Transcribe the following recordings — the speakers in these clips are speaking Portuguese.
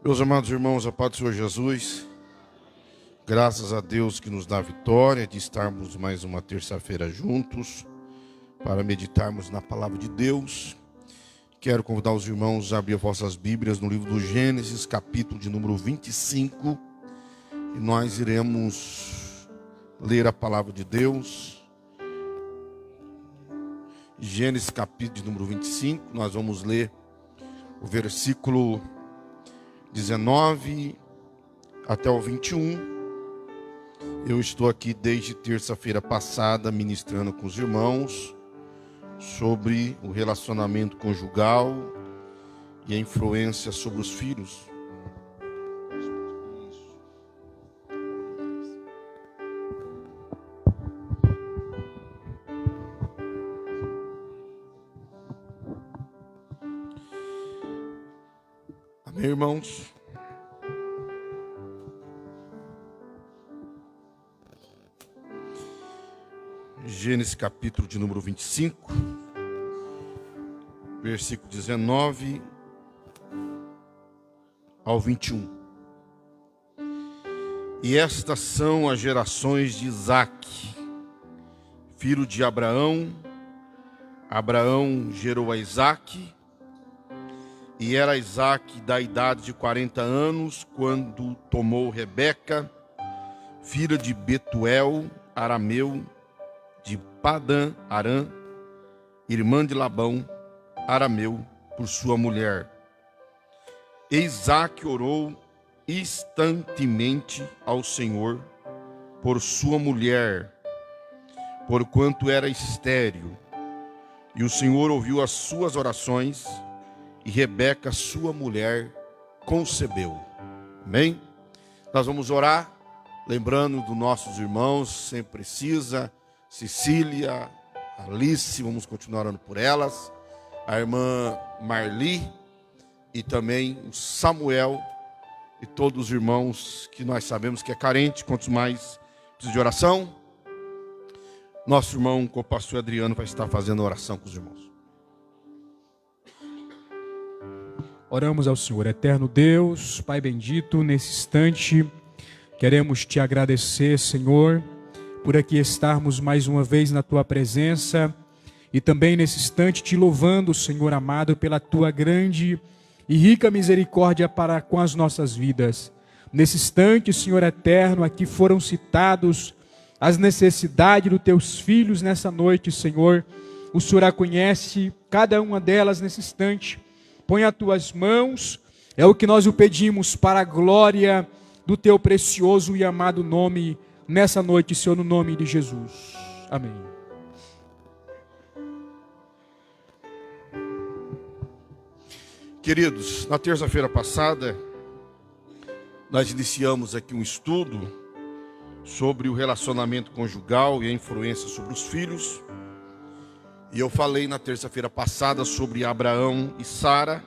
Meus amados irmãos, a paz do Senhor Jesus, graças a Deus que nos dá a vitória de estarmos mais uma terça-feira juntos para meditarmos na palavra de Deus. Quero convidar os irmãos a abrir vossas Bíblias no livro do Gênesis, capítulo de número 25, e nós iremos ler a palavra de Deus. Gênesis, capítulo de número 25, nós vamos ler o versículo 19 até o 21. Eu estou aqui desde terça-feira passada ministrando com os irmãos sobre o relacionamento conjugal e a influência sobre os filhos. Amém, irmãos? Gênesis capítulo de número 25, versículo 19 ao 21. E estas são as gerações de Isaque, filho de Abraão. Abraão gerou a Isaque, e era Isaque da idade de 40 anos, quando tomou Rebeca, filha de Betuel, arameu, de Padã Arã, irmã de Labão, arameu, por sua mulher. E Isaque orou instantemente ao Senhor por sua mulher, porquanto era estéril. E o Senhor ouviu as suas orações, e Rebeca, sua mulher, concebeu. Amém? Nós vamos orar, lembrando dos nossos irmãos, sempre precisa, Cecília, Alice, vamos continuar orando por elas, a irmã Marli e também o Samuel e todos os irmãos que nós sabemos que é carente, quantos mais precisa de oração. Nosso irmão co-pastor Adriano vai estar fazendo oração com os irmãos. Oramos ao Senhor. Eterno Deus, Pai bendito, nesse instante queremos te agradecer, Senhor, por aqui estarmos mais uma vez na tua presença e também nesse instante te louvando, Senhor amado, pela tua grande e rica misericórdia para com as nossas vidas. Nesse instante, Senhor eterno, aqui foram citados as necessidades dos teus filhos nessa noite, Senhor. O Senhor a conhece, cada uma delas nesse instante. Põe as tuas mãos, é o que nós o pedimos para a glória do teu precioso e amado nome nessa noite, Senhor, no nome de Jesus. Amém. Queridos, na terça-feira passada, nós iniciamos aqui um estudo sobre o relacionamento conjugal e a influência sobre os filhos. E eu falei na terça-feira passada sobre Abraão e Sara,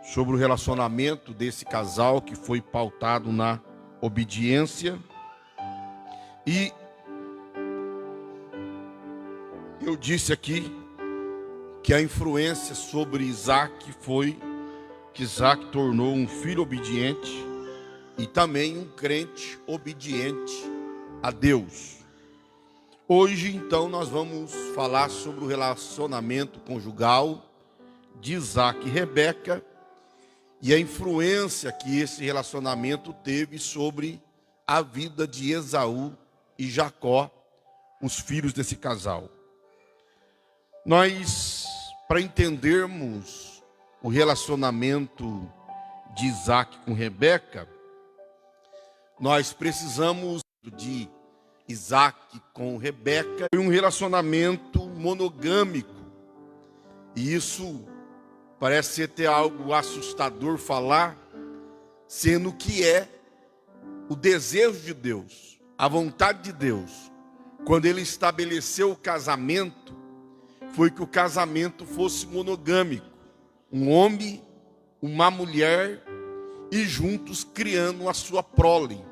sobre o relacionamento desse casal que foi pautado na obediência. E eu disse aqui que a influência sobre Isaque foi que Isaque tornou um filho obediente e também um crente obediente a Deus. Hoje, então, nós vamos falar sobre o relacionamento conjugal de Isaque e Rebeca e a influência que esse relacionamento teve sobre a vida de Esaú e Jacó, os filhos desse casal. Nós, para entendermos o relacionamento de Isaque com Rebeca, nós precisamos de Isaque com Rebeca, foi um relacionamento monogâmico. E isso parece ser até algo assustador falar, sendo que é o desejo de Deus, a vontade de Deus, quando Ele estabeleceu o casamento, foi que o casamento fosse monogâmico. Um homem, uma mulher, e juntos criando a sua prole.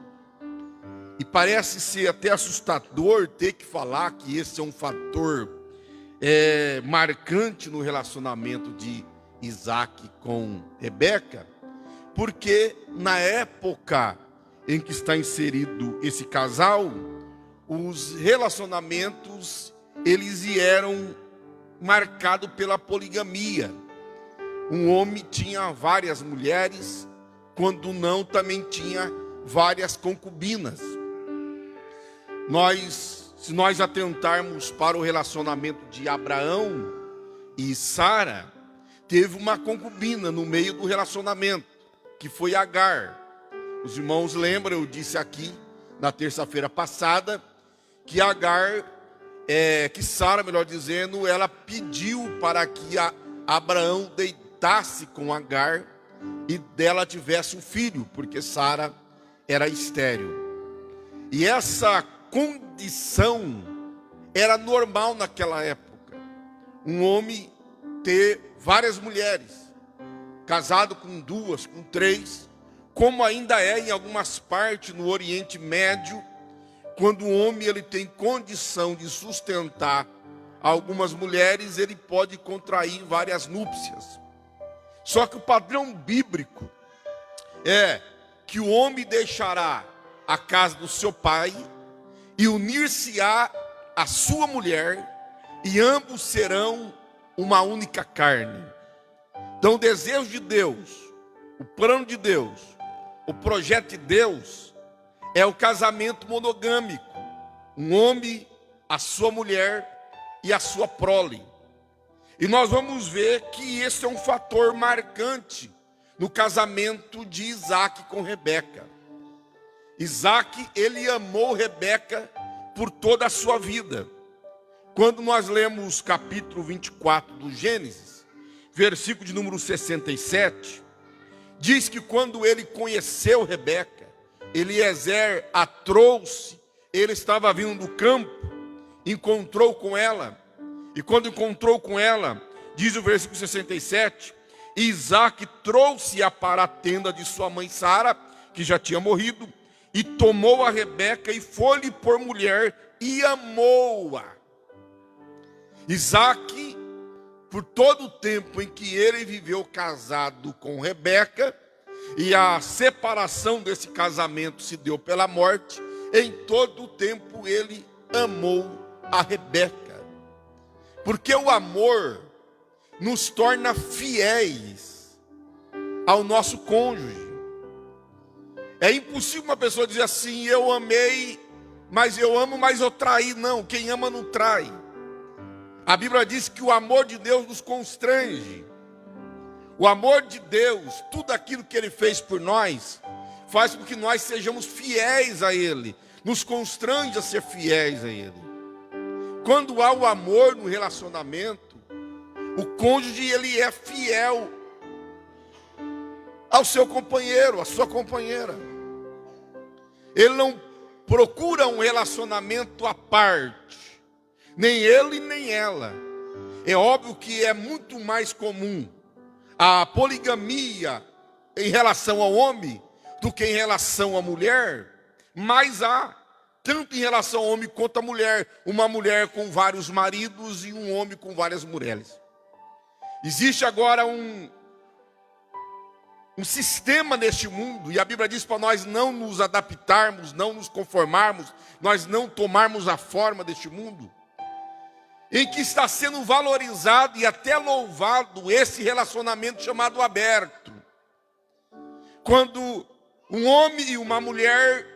E parece ser até assustador ter que falar que esse é um fator marcante no relacionamento de Isaque com Rebeca, porque na época em que está inserido esse casal, os relacionamentos eles eram marcados pela poligamia. Um homem tinha várias mulheres, quando não também tinha várias concubinas. Se nós atentarmos para o relacionamento de Abraão e Sara, teve uma concubina no meio do relacionamento, que foi Agar. Os irmãos lembram, eu disse aqui na terça-feira passada, que Agar, que Sara, melhor dizendo, ela pediu para que Abraão deitasse com Agar e dela tivesse um filho, porque Sara era estéril. E essa condição era normal naquela época. Um homem ter várias mulheres, casado com 2, com 3, como ainda é em algumas partes no Oriente Médio, quando o homem ele tem condição de sustentar algumas mulheres, ele pode contrair várias núpcias. Só que o padrão bíblico é que o homem deixará a casa do seu pai e unir-se-á à sua mulher, e ambos serão uma única carne. Então o desejo de Deus, o plano de Deus, o projeto de Deus é o casamento monogâmico. Um homem, a sua mulher e a sua prole. E nós vamos ver que esse é um fator marcante no casamento de Isaac com Rebeca. Isaac, ele amou Rebeca por toda a sua vida. Quando nós lemos capítulo 24 do Gênesis, versículo de número 67, diz que quando ele conheceu Rebeca, Eliezer a trouxe, ele estava vindo do campo, encontrou com ela, e quando encontrou com ela, diz o versículo 67, Isaac trouxe-a para a tenda de sua mãe Sara, que já tinha morrido, e tomou a Rebeca e foi-lhe por mulher e amou-a. Isaac, por todo o tempo em que ele viveu casado com Rebeca, e a separação desse casamento se deu pela morte, em todo o tempo ele amou a Rebeca. Porque o amor nos torna fiéis ao nosso cônjuge. É impossível uma pessoa dizer assim, eu amei, mas eu amo, mas eu traí. Não, quem ama não trai. A Bíblia diz que o amor de Deus nos constrange. O amor de Deus, tudo aquilo que Ele fez por nós, faz com que nós sejamos fiéis a Ele. Nos constrange a ser fiéis a Ele. Quando há o amor no relacionamento, o cônjuge ele é fiel ao seu companheiro, à sua companheira. Ele não procura um relacionamento à parte, nem ele nem ela. É óbvio que é muito mais comum a poligamia em relação ao homem do que em relação à mulher, mas há, tanto em relação ao homem quanto à mulher, uma mulher com vários maridos e um homem com várias mulheres. Existe agora um sistema neste mundo, e a Bíblia diz para nós não nos adaptarmos, não nos conformarmos, nós não tomarmos a forma deste mundo, em que está sendo valorizado e até louvado esse relacionamento chamado aberto. Quando um homem e uma mulher,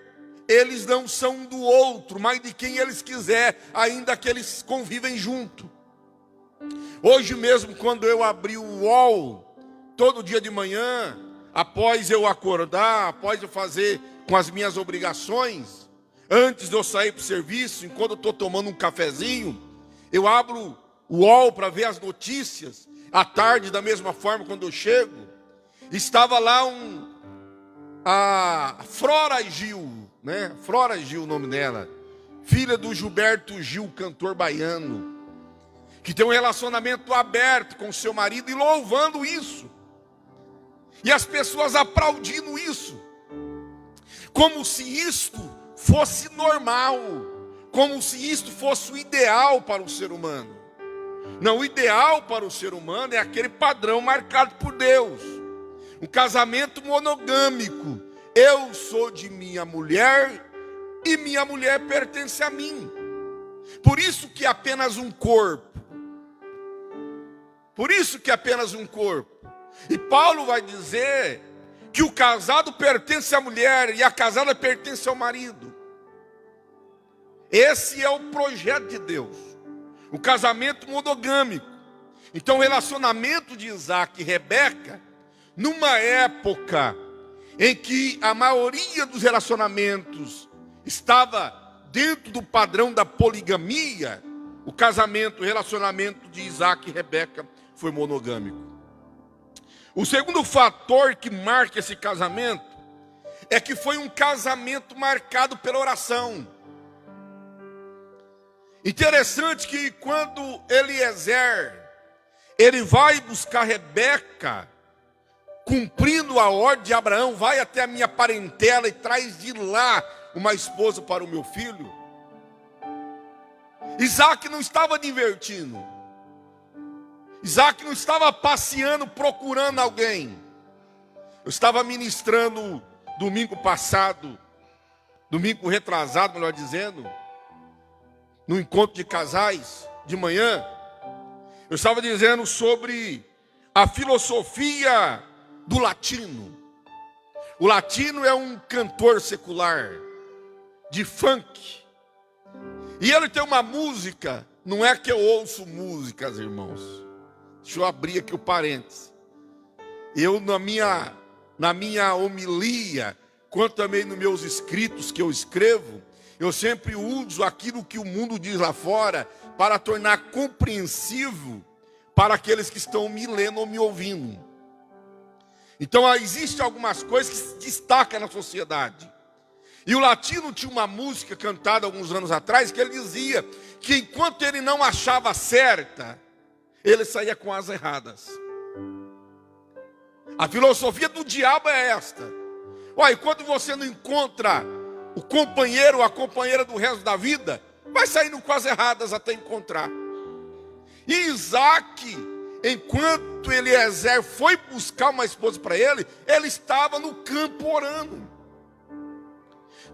eles não são um do outro, mas de quem eles quiser, ainda que eles convivem junto. Hoje mesmo, quando eu abri o UOL, todo dia de manhã, após eu acordar, após eu fazer com as minhas obrigações, antes de eu sair para o serviço, enquanto eu estou tomando um cafezinho, eu abro o UOL para ver as notícias. À tarde, da mesma forma, quando eu chego, estava lá a Flora Gil, né? Flora Gil, o nome dela, filha do Gilberto Gil, cantor baiano, que tem um relacionamento aberto com seu marido e louvando isso. E as pessoas aplaudindo isso, como se isto fosse normal, como se isto fosse o ideal para o ser humano. Não, o ideal para o ser humano é aquele padrão marcado por Deus. Um casamento monogâmico. Eu sou de minha mulher e minha mulher pertence a mim. Por isso que é apenas um corpo. Por isso que é apenas um corpo. E Paulo vai dizer que o casado pertence à mulher e a casada pertence ao marido. Esse é o projeto de Deus. O casamento monogâmico. Então o relacionamento de Isaac e Rebeca, numa época em que a maioria dos relacionamentos estava dentro do padrão da poligamia, o casamento, o relacionamento de Isaac e Rebeca foi monogâmico. O segundo fator que marca esse casamento é que foi um casamento marcado pela oração. Interessante que quando Eliezer, ele vai buscar Rebeca, cumprindo a ordem de Abraão, vai até a minha parentela e traz de lá uma esposa para o meu filho. Isaac não estava divertindo. Isaac não estava passeando, procurando alguém. Eu estava ministrando domingo passado, domingo retrasado, melhor dizendo, no encontro de casais, de manhã. Eu estava dizendo sobre a filosofia do latino. O latino é um cantor secular de funk. E ele tem uma música, não é que eu ouço músicas, irmãos. Deixa eu abrir aqui o parênteses. Eu na minha homilia, quanto também nos meus escritos que eu escrevo, eu sempre uso aquilo que o mundo diz lá fora para tornar compreensível para aqueles que estão me lendo ou me ouvindo. Então existem algumas coisas que se destacam na sociedade. E o latino tinha uma música cantada alguns anos atrás que ele dizia que enquanto ele não achava certa, ele saía com as erradas. A filosofia do diabo é esta. Olha, enquanto você não encontra o companheiro ou a companheira do resto da vida, vai saindo com as erradas até encontrar. E Isaac, enquanto Eliezer foi buscar uma esposa para ele, ele estava no campo orando.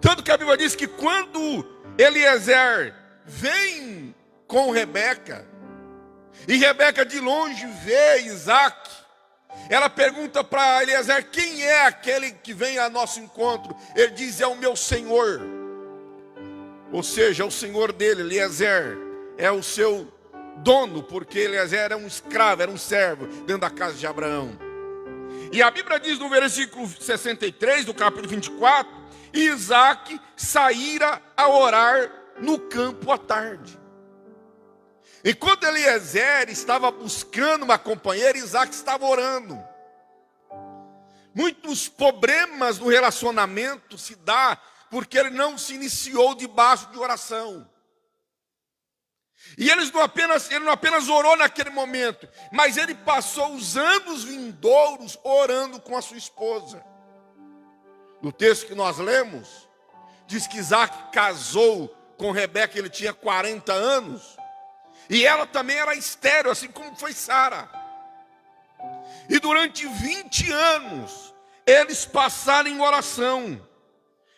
Tanto que a Bíblia diz que quando Eliezer vem com Rebeca, e Rebeca de longe vê Isaac, ela pergunta para Eliezer: quem é aquele que vem ao nosso encontro? Ele diz: é o meu senhor. Ou seja, é o senhor dele. Eliezer é o seu dono, porque Eliezer era um escravo, era um servo dentro da casa de Abraão. E a Bíblia diz no versículo 63 do capítulo 24: Isaac saíra a orar no campo à tarde. Enquanto Eliezer estava buscando uma companheira, Isaac estava orando. Muitos problemas no relacionamento se dá porque ele não se iniciou debaixo de oração. E ele não apenas orou naquele momento, mas ele passou os anos vindouros orando com a sua esposa. No texto que nós lemos, diz que Isaac casou com Rebeca, ele tinha 40 anos. E ela também era estéril, assim como foi Sara. E durante 20 anos, eles passaram em oração.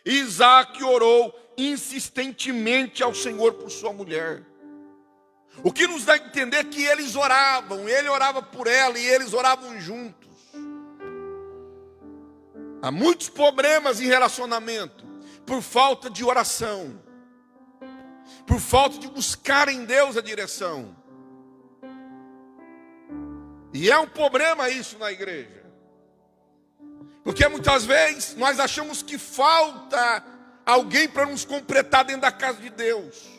Isaac orou insistentemente ao Senhor por sua mulher. O que nos dá a entender que eles oravam, ele orava por ela e eles oravam juntos. Há muitos problemas em relacionamento por falta de oração, por falta de buscar em Deus a direção. E é um problema isso na igreja, porque muitas vezes nós achamos que falta alguém para nos completar dentro da casa de Deus.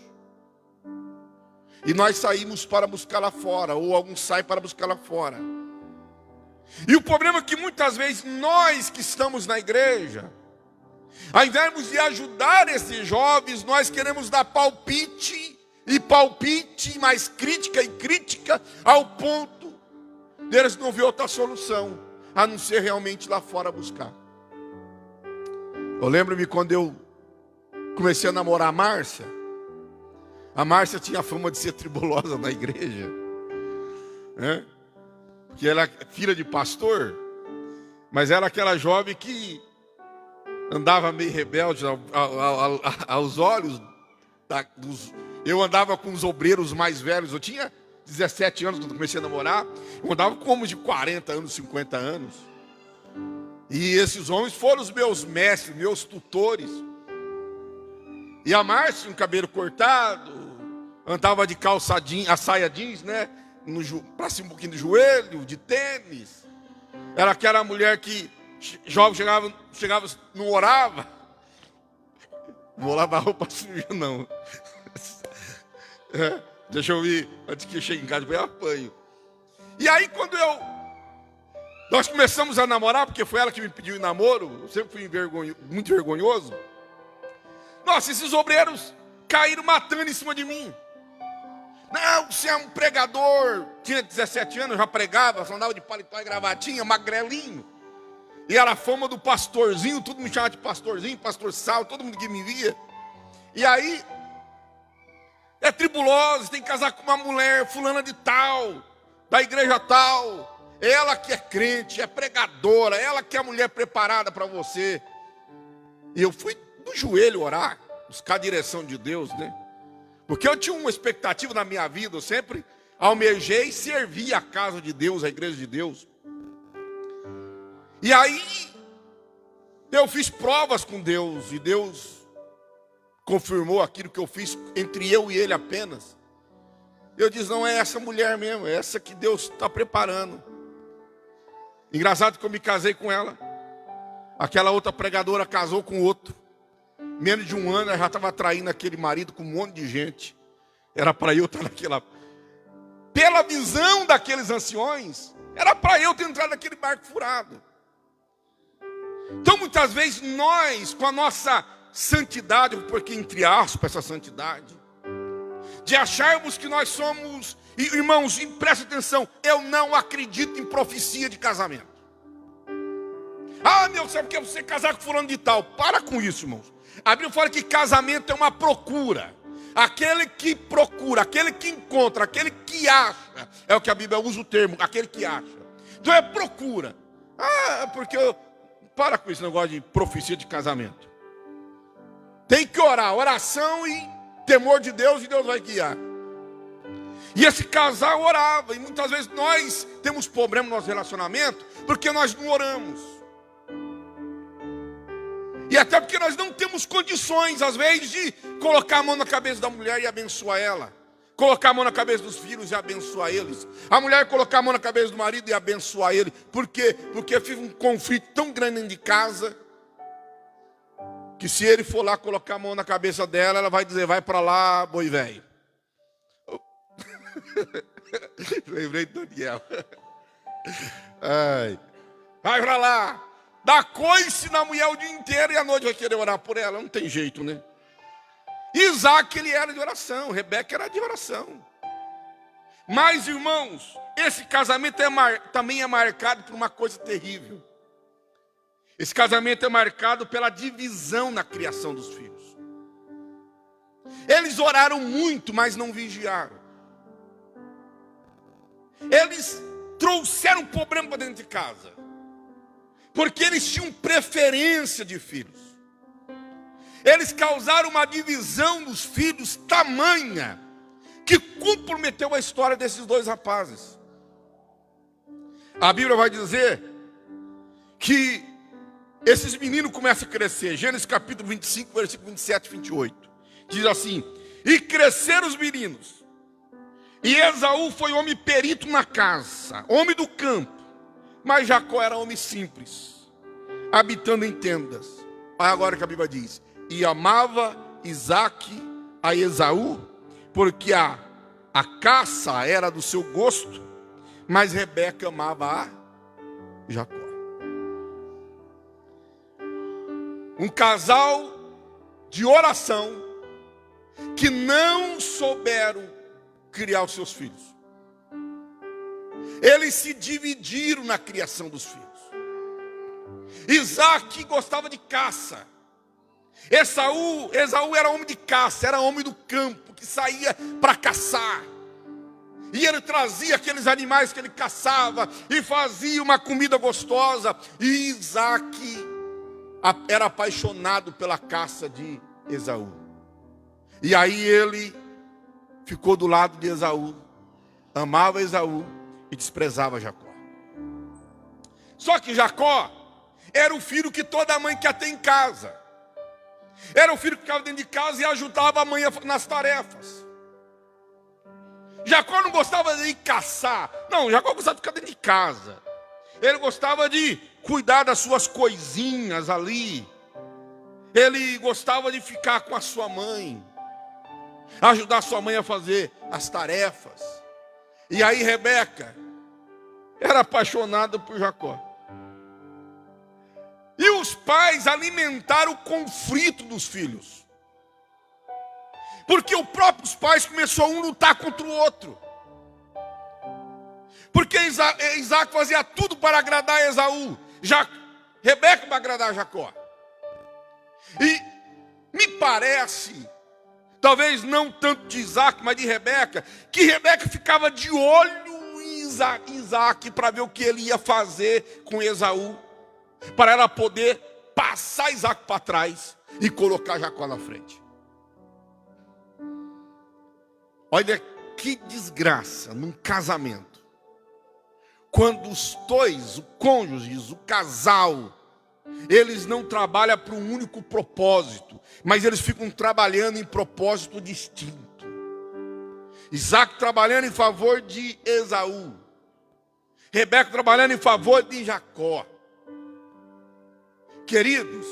E nós saímos para buscar lá fora, ou alguns saem para buscar lá fora. E o problema é que muitas vezes nós que estamos na igreja, ao invés de ajudar esses jovens, nós queremos dar palpite, e palpite, mais crítica e crítica, ao ponto deles não ver outra solução, a não ser realmente lá fora buscar. Eu lembro-me quando eu comecei a namorar a Márcia tinha a fama de ser tribulosa na igreja, né? Porque ela é filha de pastor, Mas era aquela jovem que andava meio rebelde aos olhos Eu andava com os obreiros mais velhos. Eu tinha 17 anos quando comecei a namorar. Eu andava com homens de 40 anos, 50 anos. E esses homens foram os meus mestres, meus tutores. E a Márcia, um cabelo cortado, andava de calça jeans, a saia jeans, né? Pra cima um pouquinho do joelho, de tênis. Era aquela mulher que jovem chegava, não orava. Não vou lavar roupa suja, não. Deixa eu ir, antes que eu chegue em casa, eu apanho. E aí quando nós começamos a namorar, porque foi ela que me pediu em namoro, eu sempre fui muito vergonhoso. Nossa, esses obreiros caíram matando em cima de mim. Não, você é um pregador. Tinha 17 anos, já pregava, só andava de paletó e gravatinha, magrelinho. E era a fama do pastorzinho, tudo me chamava de pastorzinho, pastor Sal, todo mundo que me via. E aí, é tribuloso, tem que casar com uma mulher fulana de tal, da igreja tal. Ela que é crente, é pregadora, ela que é a mulher preparada para você. E eu fui no joelho orar, buscar a direção de Deus, né? Porque eu tinha uma expectativa na minha vida, eu sempre almejei servir a casa de Deus, a igreja de Deus. E aí, eu fiz provas com Deus, e Deus confirmou aquilo que eu fiz entre eu e ele apenas. Eu disse, não é essa mulher mesmo, é essa que Deus está preparando. Engraçado que eu me casei com ela. Aquela outra pregadora casou com outro. Menos de um ano ela já estava traindo aquele marido com um monte de gente. Era para eu estar naquela... Pela visão daqueles anciões, era para eu ter entrado naquele barco furado. Então muitas vezes nós, com a nossa santidade, porque entre aspas essa santidade, de acharmos que nós somos... Irmãos, preste atenção, eu não acredito em profecia de casamento. Ah, meu Deus, porque você casar com fulano de tal. Para com isso, irmãos. A Bíblia fala que casamento é uma procura. Aquele que procura, aquele que encontra, aquele que acha. É o que a Bíblia usa o termo, aquele que acha. Então é procura. Ah, porque para com esse negócio de profecia de casamento. Tem que orar, oração e temor de Deus, e Deus vai guiar. E esse casal orava, e muitas vezes nós temos problema no nosso relacionamento, porque nós não oramos. E até porque nós não temos condições, às vezes, de colocar a mão na cabeça da mulher e abençoar ela. Colocar a mão na cabeça dos filhos e abençoar eles. A mulher colocar a mão na cabeça do marido e abençoar ele. Por quê? Porque fica um conflito tão grande dentro de casa, que se ele for lá colocar a mão na cabeça dela, ela vai dizer, vai para lá, boi velho. Lembrei do Daniel. Ai. Vai para lá. Dá coice na mulher o dia inteiro e à noite vai querer orar por ela. Não tem jeito, né? Isaac, ele era de oração. Rebeca era de oração. Mas, irmãos, esse casamento também é marcado por uma coisa terrível. Esse casamento é marcado pela divisão na criação dos filhos. Eles oraram muito, mas não vigiaram. Eles trouxeram problema para dentro de casa, porque eles tinham preferência de filhos. Eles causaram uma divisão dos filhos tamanha, que comprometeu a história desses dois rapazes. A Bíblia vai dizer que esses meninos começam a crescer. Gênesis capítulo 25, versículo 27 e 28. Diz assim, e cresceram os meninos. E Esaú foi homem perito na caça, homem do campo. Mas Jacó era homem simples, habitando em tendas. Olha agora que a Bíblia diz. E amava Isaque a Esaú, porque a caça era do seu gosto, mas Rebeca amava a Jacó. Um casal de oração que não souberam criar os seus filhos. Eles se dividiram na criação dos filhos. Isaque gostava de caça. Esaú era homem de caça, era homem do campo, que saía para caçar. E ele trazia aqueles animais que ele caçava e fazia uma comida gostosa. E Isaac era apaixonado pela caça de Esaú. E aí ele ficou do lado de Esaú, amava Esaú e desprezava Jacó. Só que Jacó era o filho que toda mãe quer ter em casa. Era o filho que ficava dentro de casa e ajudava a mãe nas tarefas. Jacó não gostava de ir caçar. Não, Jacó gostava de ficar dentro de casa. Ele gostava de cuidar das suas coisinhas ali. Ele gostava de ficar com a sua mãe, ajudar a sua mãe a fazer as tarefas. E aí Rebeca era apaixonada por Jacó. E os pais alimentaram o conflito dos filhos. Porque os próprios pais começaram a lutar contra o outro. Porque Isaac fazia tudo para agradar Esaú. Rebeca para agradar Jacó. E me parece, talvez não tanto de Isaac, mas de Rebeca, que Rebeca ficava de olho em Isaac para ver o que ele ia fazer com Esaú, para ela poder passar Isaac para trás e colocar Jacó na frente. Olha que desgraça num casamento, quando os dois, o cônjuges, o casal, eles não trabalham para um único propósito, mas eles ficam trabalhando em propósito distinto. Isaac trabalhando em favor de Esaú, Rebeca trabalhando em favor de Jacó. Queridos,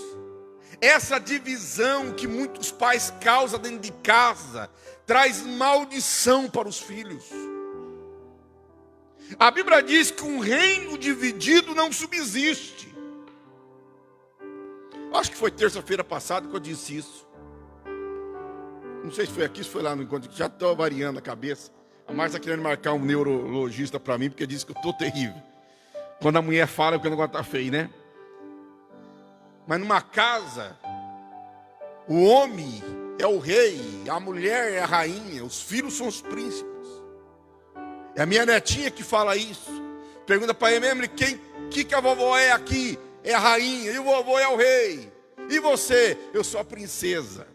essa divisão que muitos pais causam dentro de casa traz maldição para os filhos. A Bíblia diz que um reino dividido não subsiste. Acho que foi terça-feira passada que eu disse isso. Não sei se foi aqui, se foi lá no encontro. Já estou variando a cabeça. A Márcia está querendo marcar um neurologista para mim, porque disse que eu estou terrível. Quando a mulher fala, porque o negócio está feio, né? Mas numa casa, o homem é o rei, a mulher é a rainha, os filhos são os príncipes. É a minha netinha que fala isso. Pergunta para ele mesmo, que a vovó é aqui? É a rainha, e o vovô é o rei. E você? Eu sou a princesa.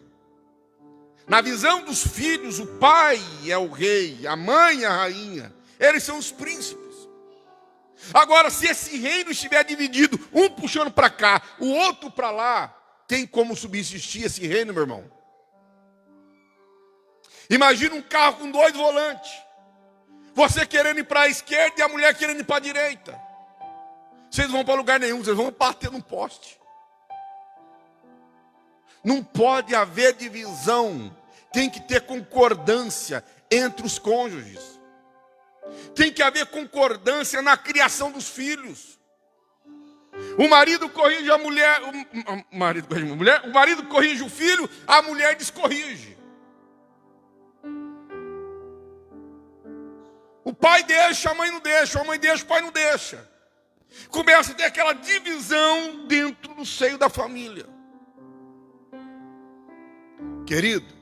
Na visão dos filhos, o pai é o rei, a mãe é a rainha. Eles são os príncipes. Agora, se esse reino estiver dividido, um puxando para cá, o outro para lá, tem como subsistir esse reino, meu irmão? Imagina um carro com 2 volantes. Você querendo ir para a esquerda e a mulher querendo ir para a direita. Vocês não vão para lugar nenhum, vocês vão bater num poste. Não pode haver divisão. Tem que ter concordância entre os cônjuges. Tem que haver concordância na criação dos filhos. O marido corrige a mulher, o marido corrige o filho, a mulher descorrige. O pai deixa, a mãe não deixa, a mãe deixa, o pai não deixa. Começa a ter aquela divisão dentro do seio da família. Querido,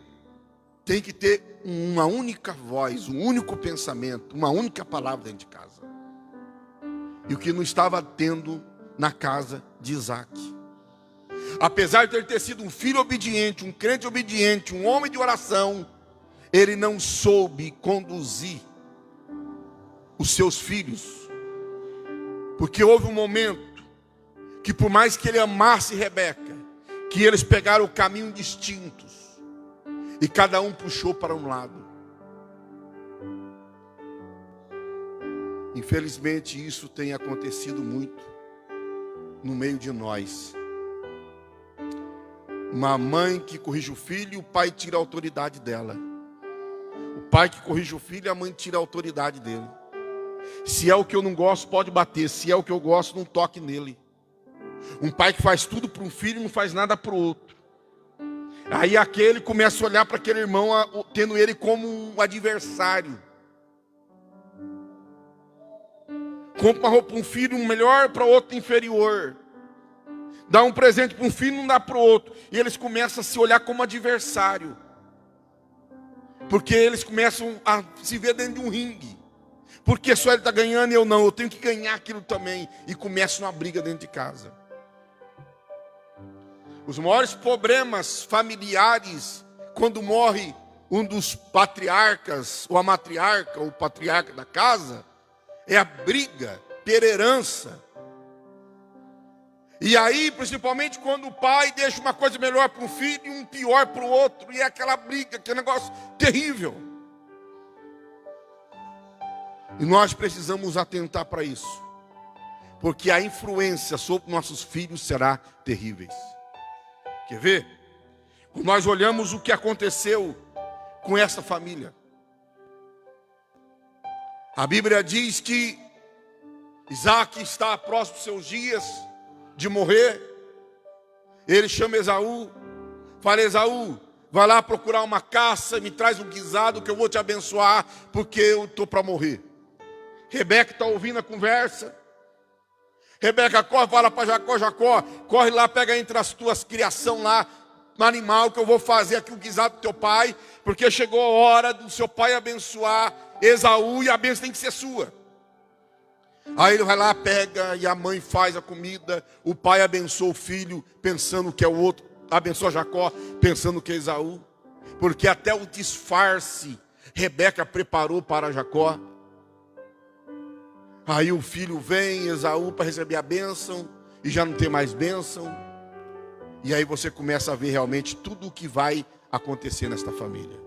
tem que ter uma única voz, um único pensamento, uma única palavra dentro de casa. E o que não estava tendo na casa de Isaac. Apesar de ele ter sido um filho obediente, um crente obediente, um homem de oração, ele não soube conduzir os seus filhos. Porque houve um momento que, por mais que ele amasse Rebeca, que eles pegaram caminhos distintos. E cada um puxou para um lado. Infelizmente isso tem acontecido muito no meio de nós. Uma mãe que corrige o filho e o pai tira a autoridade dela. O pai que corrige o filho e a mãe tira a autoridade dele. Se é o que eu não gosto, pode bater. Se é o que eu gosto, não toque nele. Um pai que faz tudo para um filho e não faz nada para o outro. Aí aquele começa a olhar para aquele irmão, tendo ele como um adversário. Compra uma roupa para um filho melhor, para outro inferior. Dá um presente para um filho, não dá para o outro. E eles começam a se olhar como adversário. Porque eles começam a se ver dentro de um ringue. Porque só ele está ganhando e eu não. Eu tenho que ganhar aquilo também. E começa uma briga dentro de casa. Os maiores problemas familiares, quando morre um dos patriarcas, ou a matriarca, ou o patriarca da casa, é a briga per herança. E aí, principalmente quando o pai deixa uma coisa melhor para um filho e um pior para o outro. E é aquela briga, aquele negócio terrível. E nós precisamos atentar para isso. Porque a influência sobre nossos filhos será terrível. Quer ver? Nós olhamos o que aconteceu com essa família. A Bíblia diz que Isaac está próximo dos seus dias de morrer. Ele chama Esaú, fala: Esaú, vai lá procurar uma caça, me traz um guisado que eu vou te abençoar, porque eu estou para morrer. Rebeca está ouvindo a conversa. Rebeca corre, fala para Jacó: Jacó, corre lá, pega entre as tuas criação lá, no animal, que eu vou fazer aqui o guisado do teu pai, porque chegou a hora do seu pai abençoar Esaú e a bênção tem que ser sua. Aí ele vai lá, pega, e a mãe faz a comida. O pai abençoa o filho, pensando que é o outro. Abençoa Jacó, pensando que é Esaú. Porque até o disfarce Rebeca preparou para Jacó. Aí o filho vem, Esaú, para receber a bênção, e já não tem mais bênção. E aí você começa a ver realmente tudo o que vai acontecer nesta família.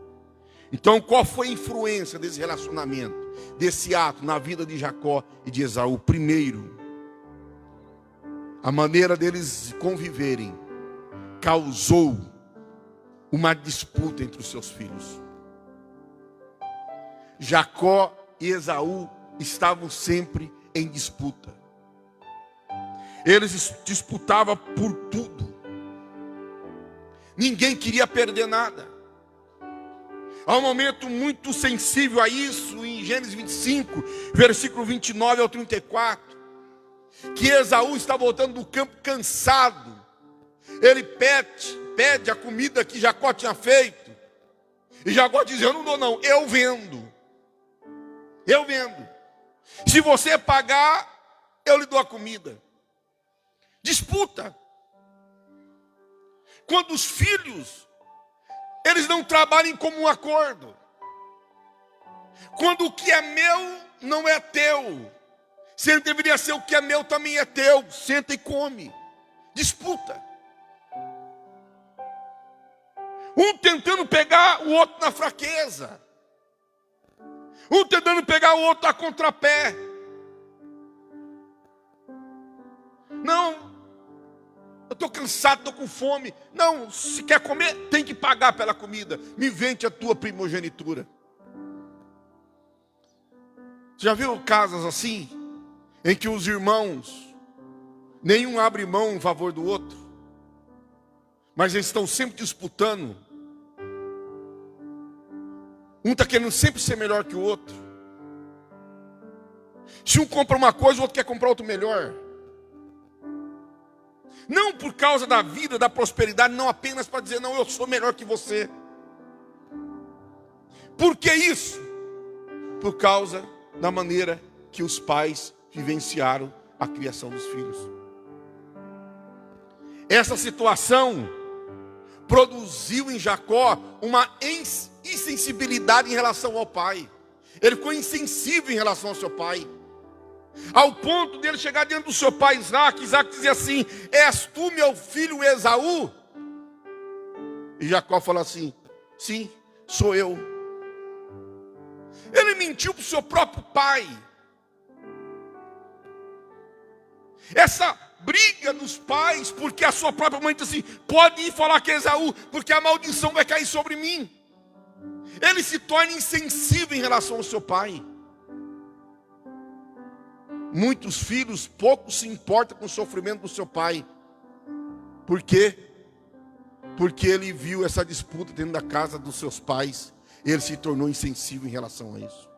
Então, qual foi a influência desse relacionamento, desse ato na vida de Jacó e de Esaú? Primeiro, a maneira deles conviverem causou uma disputa entre os seus filhos. Jacó e Esaú estavam sempre em disputa. Eles disputavam por tudo. Ninguém queria perder nada. Há um momento muito sensível a isso, em Gênesis 25, versículo 29 ao 34, que Esaú está voltando do campo cansado. Ele pede a comida que Jacó tinha feito. E Jacó diz: eu não dou não, eu vendo. Eu vendo. Se você pagar, eu lhe dou a comida. Disputa. Quando os filhos, eles não trabalham em comum acordo. Quando o que é meu não é teu. Sempre deveria ser: o que é meu também é teu. Senta e come. Disputa. Um tentando pegar o outro na fraqueza. Um tentando pegar o outro a contrapé. Não, eu estou cansado, estou com fome. Não, se quer comer, tem que pagar pela comida. Me vende a tua primogenitura. Já viu casas assim? Em que os irmãos, nenhum abre mão em favor do outro, mas eles estão sempre disputando. Um está querendo sempre ser melhor que o outro. Se um compra uma coisa, o outro quer comprar outro melhor. Não por causa da vida, da prosperidade, não apenas para dizer: não, eu sou melhor que você. Por que isso? Por causa da maneira que os pais vivenciaram a criação dos filhos. Essa situação produziu em Jacó uma insensibilidade em relação ao pai. Ele ficou insensível em relação ao seu pai, ao ponto dele chegar diante do seu pai Isaac. Isaac dizia assim: és tu meu filho Esaú? E Jacó falou assim: sim, sou eu. Ele mentiu para o seu próprio pai. Essa briga dos pais, porque a sua própria mãe disse assim: pode ir falar que é Esaú, porque a maldição vai cair sobre mim. Ele se torna insensível em relação ao seu pai. Muitos filhos pouco se importam com o sofrimento do seu pai. Por quê? Porque ele viu essa disputa dentro da casa dos seus pais. Ele se tornou insensível em relação a isso.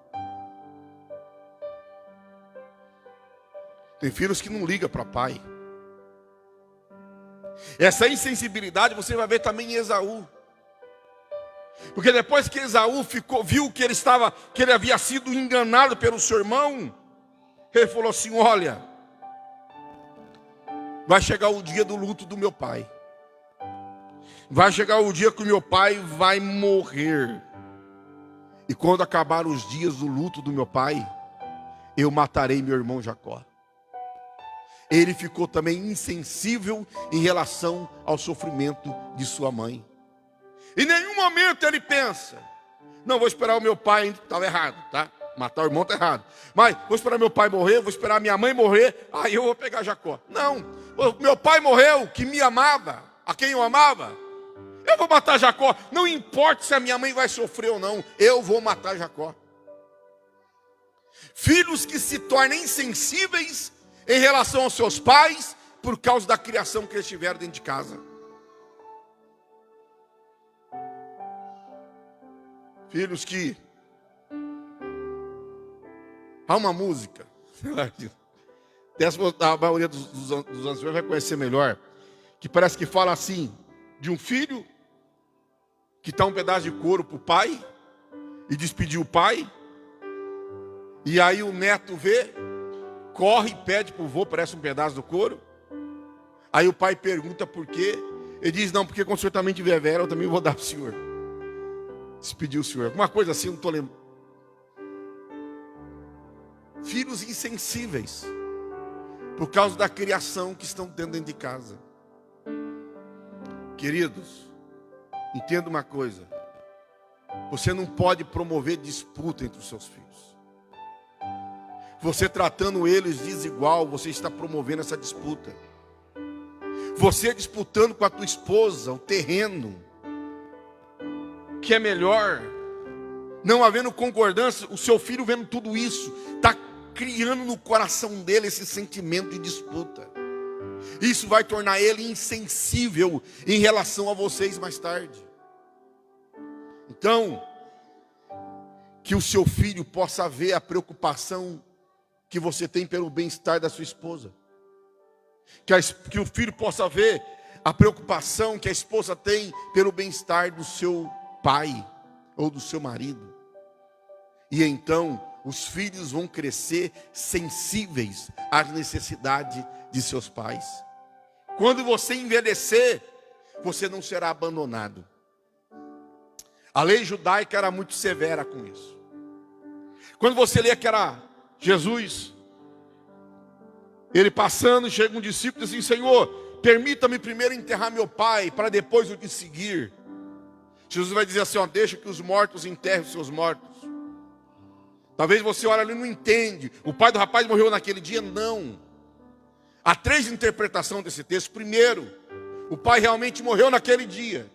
Tem filhos que não ligam para pai. Essa insensibilidade você vai ver também em Esaú. Porque depois que Esaú viu que ele havia sido enganado pelo seu irmão, ele falou assim: olha, vai chegar o dia do luto do meu pai. Vai chegar o dia que o meu pai vai morrer. E quando acabar os dias do luto do meu pai, eu matarei meu irmão Jacó. Ele ficou também insensível em relação ao sofrimento de sua mãe. Em nenhum momento ele pensa: não, vou esperar o meu pai, estava errado, tá? Matar o irmão está errado. Mas vou esperar meu pai morrer, vou esperar minha mãe morrer, aí eu vou pegar Jacó. Não, meu pai morreu, que me amava, a quem eu amava. Eu vou matar Jacó, não importa se a minha mãe vai sofrer ou não, eu vou matar Jacó. Filhos que se tornam insensíveis em relação aos seus pais por causa da criação que eles tiveram dentro de casa. Filhos que... Há uma música, a maioria dos anciões vai conhecer melhor, que parece que fala assim, de um filho que dá um pedaço de couro para o pai e despediu o pai, e aí o neto vê, corre e pede para o vô, parece um pedaço do couro. Aí o pai pergunta por quê. Ele diz: não, porque quando o senhor também tiver velho, eu também vou dar para o senhor. Despediu o senhor, alguma coisa assim, não estou lembrando. Filhos insensíveis por causa da criação que estão tendo dentro de casa. Queridos, entenda uma coisa: você não pode promover disputa entre os seus filhos. Você tratando eles desigual, você está promovendo essa disputa. Você disputando com a tua esposa o terreno, que é melhor, não havendo concordância, o seu filho vendo tudo isso, está criando no coração dele esse sentimento de disputa. Isso vai tornar ele insensível em relação a vocês mais tarde. Então, que o seu filho possa ver a preocupação que você tem pelo bem-estar da sua esposa. Que o filho possa ver a preocupação que a esposa tem pelo bem-estar do seu pai ou do seu marido. E então, os filhos vão crescer sensíveis às necessidades de seus pais. Quando você envelhecer, você não será abandonado. A lei judaica era muito severa com isso. Quando você lê que era Jesus, ele passando, chega um discípulo e diz assim: Senhor, permita-me primeiro enterrar meu pai, para depois eu te seguir. Jesus vai dizer assim: ó, deixa que os mortos enterrem os seus mortos. Talvez você olhe ali e não entende. O pai do rapaz morreu naquele dia? Não. Há 3 interpretações desse texto. Primeiro, o pai realmente morreu naquele dia.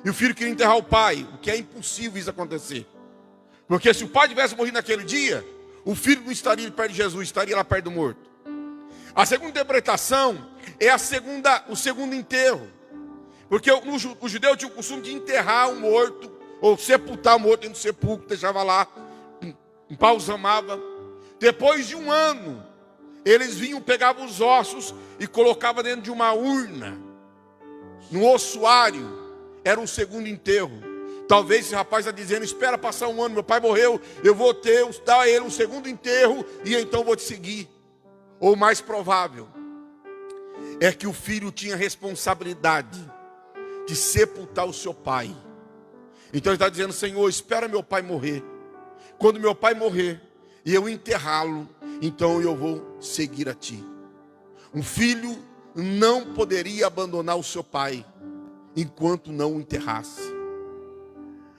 E o filho queria enterrar o pai, o que é impossível isso acontecer. Porque se o pai tivesse morrido naquele dia, o filho não estaria perto de Jesus, estaria lá perto do morto. A segunda interpretação é o segundo enterro. Porque o judeu tinha o costume de enterrar o morto, ou sepultar o morto dentro do sepulcro, deixava lá, embalsamava. Depois de 1 ano, eles vinham, pegavam os ossos e colocavam dentro de uma urna, no ossuário. Era o segundo enterro. Talvez esse rapaz está dizendo: espera passar 1 ano, meu pai morreu, eu vou dar a ele um segundo enterro e então vou te seguir. Ou mais provável é que o filho tinha responsabilidade de sepultar o seu pai. Então ele está dizendo: Senhor, espera meu pai morrer. Quando meu pai morrer e eu enterrá-lo, então eu vou seguir a ti. Um filho não poderia abandonar o seu pai enquanto não o enterrasse.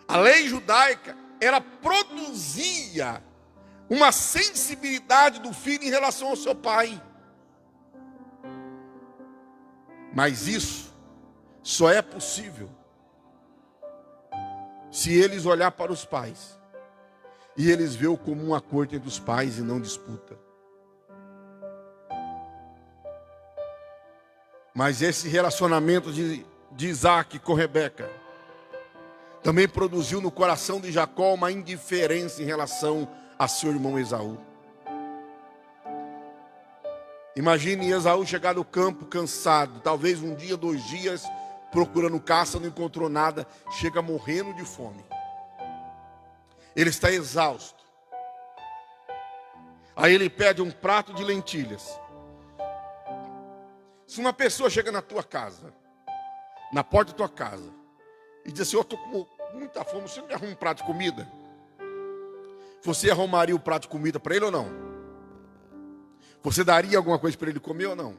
A lei judaica, ela produzia uma sensibilidade do filho em relação ao seu pai. Mas isso só é possível se eles olhar para os pais e eles verem o comum acordo entre os pais e não disputa. Mas esse relacionamento de Isaac com Rebeca também produziu no coração de Jacó uma indiferença em relação a seu irmão Esaú. Imagine Esaú chegar no campo cansado, talvez 1 dia, 2 dias, procurando caça, não encontrou nada, chega morrendo de fome. Ele está exausto. Aí ele pede um prato de lentilhas. Se uma pessoa chega na tua casa, na porta da tua casa, e diz assim: eu estou com muita fome, você não me arruma um prato de comida? Você arrumaria o prato de comida para ele ou não? Você daria alguma coisa para ele comer ou não?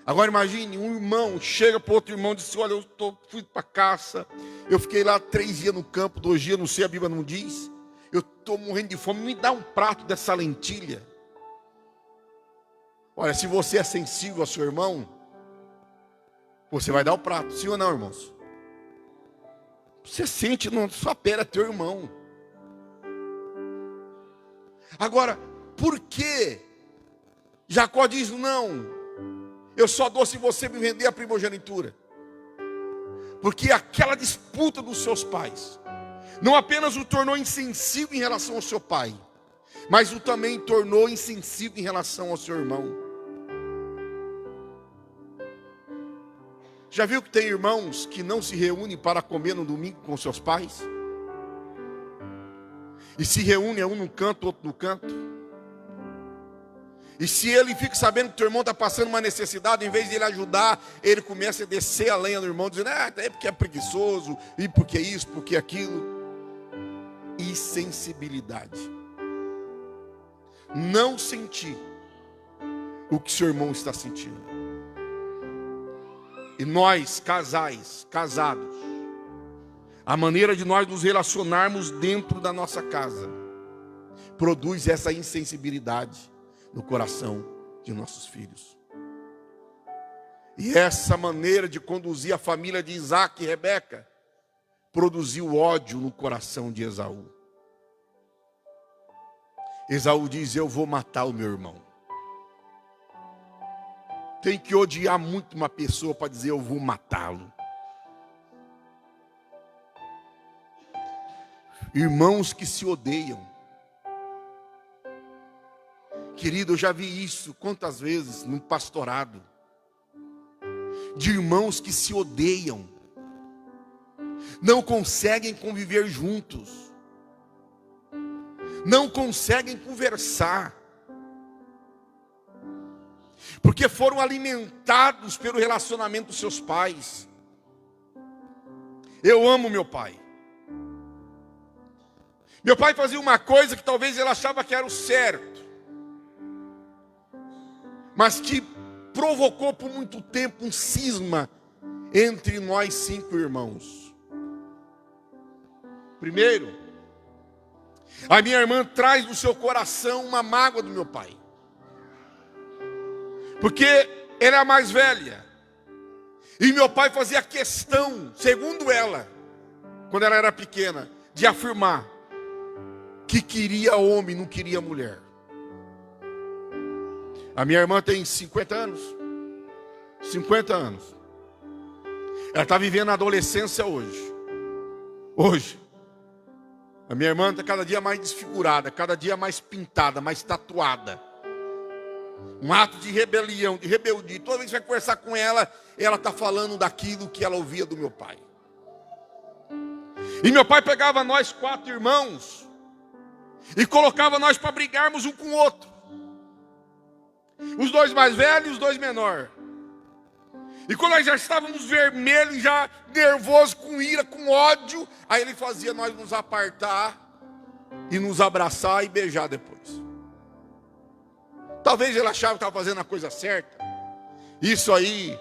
Agora imagine, um irmão chega para outro irmão e diz: olha, fui para caça, eu fiquei lá 3 dias no campo, 2 dias, não sei, a Bíblia não diz. Eu estou morrendo de fome, me dá um prato dessa lentilha. Olha, se você é sensível ao seu irmão, você vai dar o prato, sim ou não, irmãos? Você sente na sua pele, é teu irmão. Agora, por que Jacó diz: não, eu só dou se você me vender a primogenitura? Porque aquela disputa dos seus pais não apenas o tornou insensível em relação ao seu pai, mas o também tornou insensível em relação ao seu irmão. Já viu que tem irmãos que não se reúnem para comer no domingo com seus pais? E se reúne um num canto, outro no canto? E se ele fica sabendo que o teu irmão está passando uma necessidade, em vez de ele ajudar, ele começa a descer a lenha do irmão, dizendo: é porque é preguiçoso, e porque isso, porque aquilo. Insensibilidade. Não sentir o que seu irmão está sentindo. E nós, casais, casados, a maneira de nós nos relacionarmos dentro da nossa casa produz essa insensibilidade no coração de nossos filhos. E essa maneira de conduzir a família de Isaac e Rebeca produziu ódio no coração de Esaú. Esaú diz: eu vou matar o meu irmão. Tem que odiar muito uma pessoa para dizer: eu vou matá-lo. Irmãos que se odeiam. Querido, eu já vi isso quantas vezes no pastorado. De irmãos que se odeiam. Não conseguem conviver juntos. Não conseguem conversar. Porque foram alimentados pelo relacionamento dos seus pais. Eu amo meu pai. Meu pai fazia uma coisa que talvez ele achava que era o certo, mas que provocou por muito tempo um cisma entre nós 5 irmãos. Primeiro, a minha irmã traz no seu coração uma mágoa do meu pai. Porque ela é a mais velha. E meu pai fazia questão, segundo ela, quando ela era pequena, de afirmar que queria homem, não queria mulher. A minha irmã tem 50 anos. 50 anos. Ela está vivendo a adolescência hoje. Hoje. A minha irmã está cada dia mais desfigurada, cada dia mais pintada, mais tatuada. Um ato de rebelião, de rebeldia. Toda vez que vai conversar com ela, ela está falando daquilo que ela ouvia do meu pai. E meu pai pegava nós 4 irmãos e colocava nós para brigarmos um com o outro. Os 2 mais velhos e os 2 menores. E quando nós já estávamos vermelhos, já nervosos, com ira, com ódio, aí ele fazia nós nos apartar e nos abraçar e beijar depois. Talvez ele achava que estava fazendo a coisa certa. Isso aí,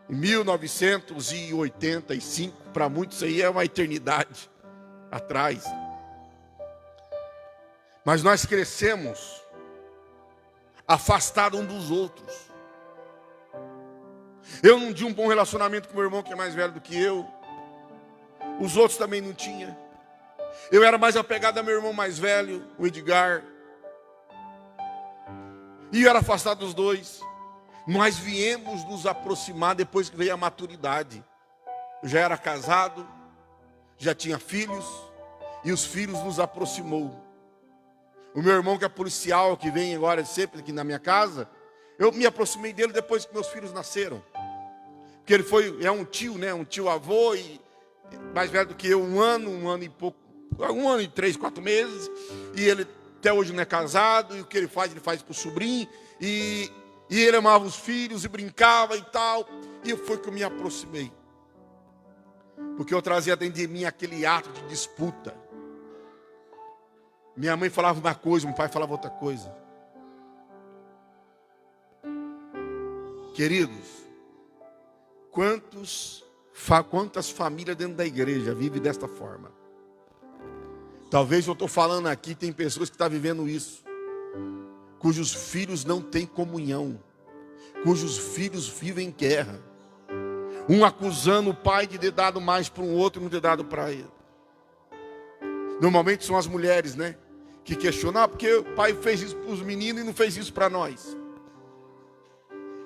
em 1985, para muitos isso aí é uma eternidade atrás. Mas nós crescemos afastados um dos outros. Eu não tinha um bom relacionamento com meu irmão, que é mais velho do que eu. Os outros também não tinham. Eu era mais apegado ao meu irmão mais velho, o Edgar. E eu era afastado dos 2. Nós viemos nos aproximar depois que veio a maturidade. Eu já era casado, já tinha filhos, e os filhos nos aproximou. O meu irmão, que é policial, que vem agora sempre aqui na minha casa, Eu me aproximei dele depois que meus filhos nasceram. Porque ele é um tio, né? Um tio avô, e mais velho do que eu, um ano e pouco, 1 ano e 3, 4 meses. E ele até hoje não é casado, e o que ele faz para o sobrinho. E ele amava os filhos e brincava e tal. E foi que eu me aproximei. Porque eu trazia dentro de mim aquele ato de disputa. Minha mãe falava uma coisa, meu pai falava outra coisa. Queridos, quantas famílias dentro da igreja vivem desta forma? Talvez eu estou falando aqui, tem pessoas que estão vivendo isso, cujos filhos não têm comunhão, cujos filhos vivem em guerra, um acusando o pai de ter dado mais para um outro e não ter dado para ele. Normalmente são as mulheres, né, que questionam, porque o pai fez isso para os meninos e não fez isso para nós.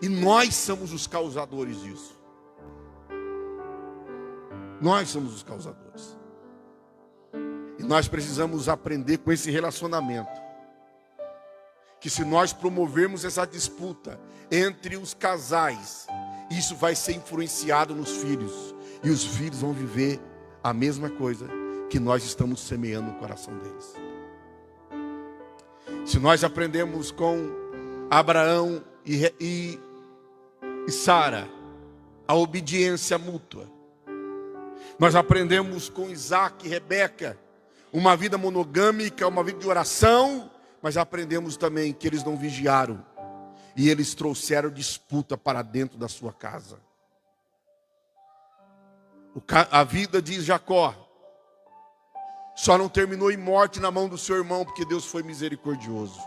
E nós somos os causadores disso. Nós somos os causadores. E nós precisamos aprender com esse relacionamento. Que se nós promovermos essa disputa entre os casais, isso vai ser influenciado nos filhos. E os filhos vão viver a mesma coisa que nós estamos semeando no coração deles. Se nós aprendemos com Abraão e Sara a obediência mútua, nós aprendemos com Isaac e Rebeca uma vida monogâmica, uma vida de oração, mas aprendemos também que eles não vigiaram e eles trouxeram disputa para dentro da sua casa. A vida de Jacó só não terminou em morte na mão do seu irmão, porque Deus foi misericordioso.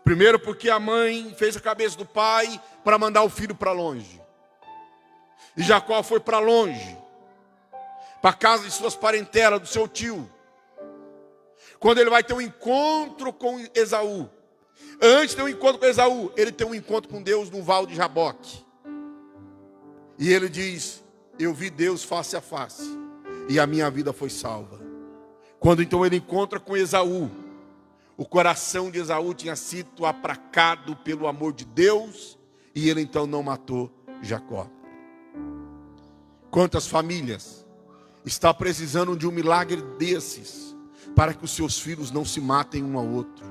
Primeiro porque a mãe fez a cabeça do pai para mandar o filho para longe. E Jacó foi para longe, para a casa de suas parentelas, do seu tio. Quando ele vai ter um encontro com Esaú, antes de ter um encontro com Esaú, ele tem um encontro com Deus no Val de Jaboque. E ele diz: eu vi Deus face a face, e a minha vida foi salva. Quando então ele encontra com Esaú, o coração de Esaú tinha sido aplacado pelo amor de Deus, e ele então não matou Jacó. Quantas famílias estão precisando de um milagre desses, para que os seus filhos não se matem um ao outro?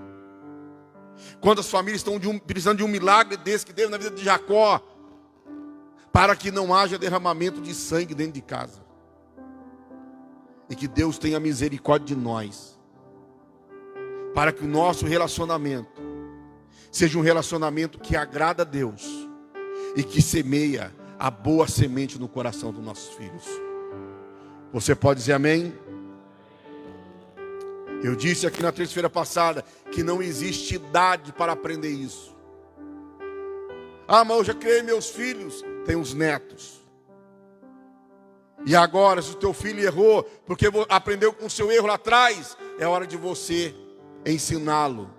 Quantas famílias estão precisando de um milagre desse que teve na vida de Jacó, para que não haja derramamento de sangue dentro de casa? E que Deus tenha misericórdia de nós, para que o nosso relacionamento seja um relacionamento que agrada a Deus e que semeia a boa semente no coração dos nossos filhos. Você pode dizer amém? Eu disse aqui na terça-feira passada que não existe idade para aprender isso. Ah, mas eu já criei meus filhos, tem os netos. E agora, se o teu filho errou, porque aprendeu com o seu erro lá atrás, é hora de você ensiná-lo.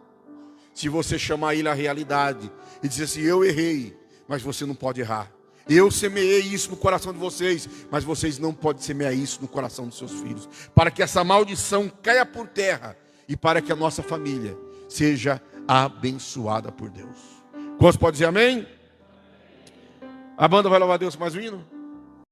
Se você chamar ele à realidade e dizer assim: eu errei, mas você não pode errar. Eu semeei isso no coração de vocês, mas vocês não podem semear isso no coração dos seus filhos, para que essa maldição caia por terra e para que a nossa família seja abençoada por Deus. Quantos podem dizer amém? A banda vai louvar a Deus com mais um hino?